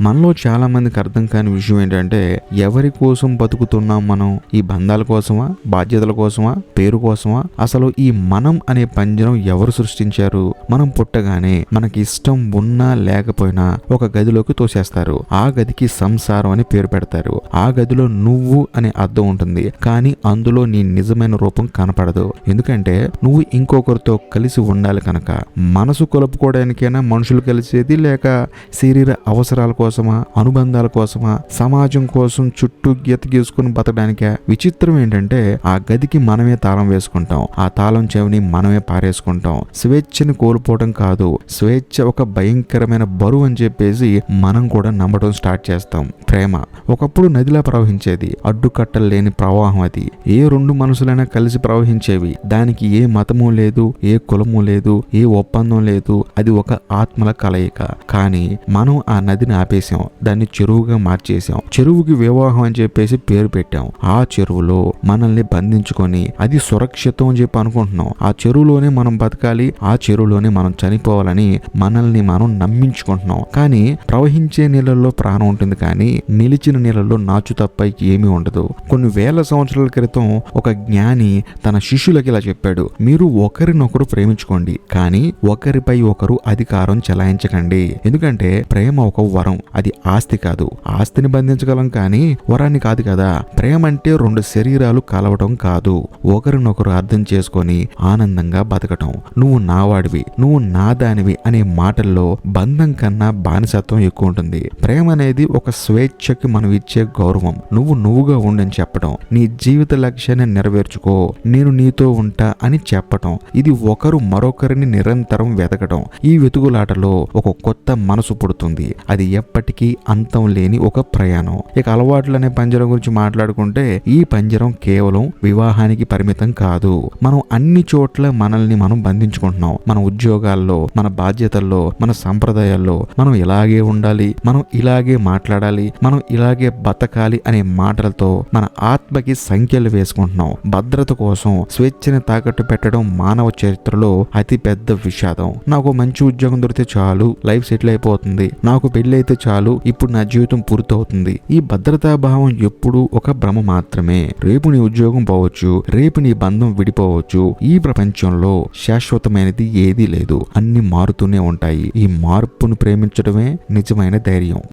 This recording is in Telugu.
మనలో చాలా మందికి అర్థం కాని విషయం ఏంటంటే, ఎవరి కోసం బతుకుతున్నాం మనం? ఈ బంధాల కోసమా, బాధ్యతల కోసమా, పేరు కోసమా? అసలు ఈ మనం అనే పంజరం ఎవరు సృష్టించారు? మనం పుట్టగానే మనకి ఇష్టం ఉన్నా లేకపోయినా ఒక గదిలోకి తోసేస్తారు. ఆ గదికి సంసారం అని పేరు పెడతారు. ఆ గదిలో నువ్వు అనే అర్థం ఉంటుంది, కానీ అందులో నీ నిజమైన రూపం కనపడదు. ఎందుకంటే నువ్వు ఇంకొకరితో కలిసి ఉండాలి కనుక. మనసు కలుపుకోవడానికైనా మనుషులు కలిసేది, లేక శరీర అవసరాల కోసమా, అనుబంధాల కోసమా, సమాజం కోసం చుట్టూ గీత గీసుకుని బతకడానికే? విచిత్రం ఏంటంటే ఆ గదికి మనమే తాళం వేసుకుంటాం, ఆ తాళం చెవిని మనమే పారేసుకుంటాం. స్వేచ్ఛని కోల్పోవడం కాదు, స్వేచ్ఛ ఒక భయంకరమైన బరువు అని చెప్పేసి మనం కూడా నమ్మడం స్టార్ట్ చేస్తాం. ప్రేమ ఒకప్పుడు నదిలా ప్రవహించేది, అడ్డుకట్టలు లేని ప్రవాహం అది. ఏ రెండు మనసులైనా కలిసి ప్రవహించేవి. దానికి ఏ మతము లేదు, ఏ కులము లేదు, ఏ ఒప్పందం లేదు. అది ఒక ఆత్మల కలయిక. కానీ మనం ఆ నదిని ఆపేశాం, దాన్ని చెరువుగా మార్చేసాం. చెరువుకి వివాహం అని చెప్పేసి పేరు పెట్టాం. ఆ చెరువులో మనల్ని బంధించుకొని అది సురక్షితం అని చెప్పి అనుకుంటున్నాం. ఆ చెరువులోనే మనం బతకాలి, ఆ చెరువులోనే మనం చనిపోవాలని మనల్ని మనం నమ్మించుకుంటున్నాం. కానీ ప్రవహించే నీళ్ళల్లో ప్రాణం ఉంటుంది, కానీ నిలిచిన నీళ్ళల్లో నాచు తప్ప ఏమీ ఉండదు. కొన్ని వేల సంవత్సరాల క్రితం ఒక జ్ఞాని తన శిష్యులకి ఇలా చెప్పాడు: మీరు ఒకరినొకరు ప్రేమించుకోండి, కానీ ఒకరిపై ఒకరు అధికారం చెలాయించకండి. ఎందుకంటే ప్రేమ ఒక వరం, అది ఆస్తి కాదు. ఆస్తిని బంధించగలం కానీ వరాన్ని కాదు కదా. ప్రేమ అంటే రెండు శరీరాలు కలవడం కాదు, ఒకరినొకరు అర్థం చేసుకొని ఆనందంగా బతకటం. నువ్వు నావాడివి, నువ్వు నా దానివి అనే మాటల్లో బంధం కన్నా బానిసత్వం ఎక్కువ ఉంటుంది. ప్రేమ అనేది ఒక స్వేచ్ఛకి మనం ఇచ్చే గౌరవం. నువ్వుగా ఉండని చెప్పడం, నీ జీవిత లక్ష్యాన్ని నెరవేర్చుకో, నేను నీతో ఉంటా అని చెప్పటం. ఇది ఒకరు మరొకరిని నిరంతరం వెతకడం. ఈ వెతుకులాటలో ఒక కొత్త మనసు పుడుతుంది. అది ఎప్పటికీ అంతం లేని ఒక ప్రయాణం. ఇక అలవాట్లు అనే పంజరం గురించి మాట్లాడుకుంటే, ఈ పంజరం కేవలం వివాహానికి పరిమితం కాదు. మనం అన్ని చోట్ల మనల్ని మనం బంధించుకుంటున్నాం. మన ఉద్యోగాల్లో, మన బాధ్యతల్లో, మన సంప్రదాయాల్లో మనం ఇలాగే ఉండాలి, మనం ఇలాగే మాట్లాడాలి, మనం ఇలాగే బతకాలి అనే మాటలతో మన ఆత్మకి సంఖ్యలు వేసుకుంటున్నాం. భద్రత కోసం స్వేచ్ఛని తాకట్టు పెట్టడం మానవ చరిత్రలో అతి పెద్ద విషాదం. నాకు మంచి ఉద్యోగం దొరికితే చాలు, లైఫ్ సెటిల్ అయిపోతుంది, నాకు పెళ్లి అయితే చాలు, ఇప్పుడు నా జీవితం పూర్తవుతుంది. ఈ భద్రతా భావం ఎప్పుడూ ఒక భ్రమ మాత్రమే. రేపు నీ ఉద్యోగం పోవచ్చు, రేపు నీ బంధం విడిపోవచ్చు. ఈ ప్రపంచంలో శాశ్వతమైనది ఏదీ లేదు, అన్ని మారుతూనే ఉంటాయి. ఈ మార్పును ప్రేమించడమే నిజమైన ధైర్యం.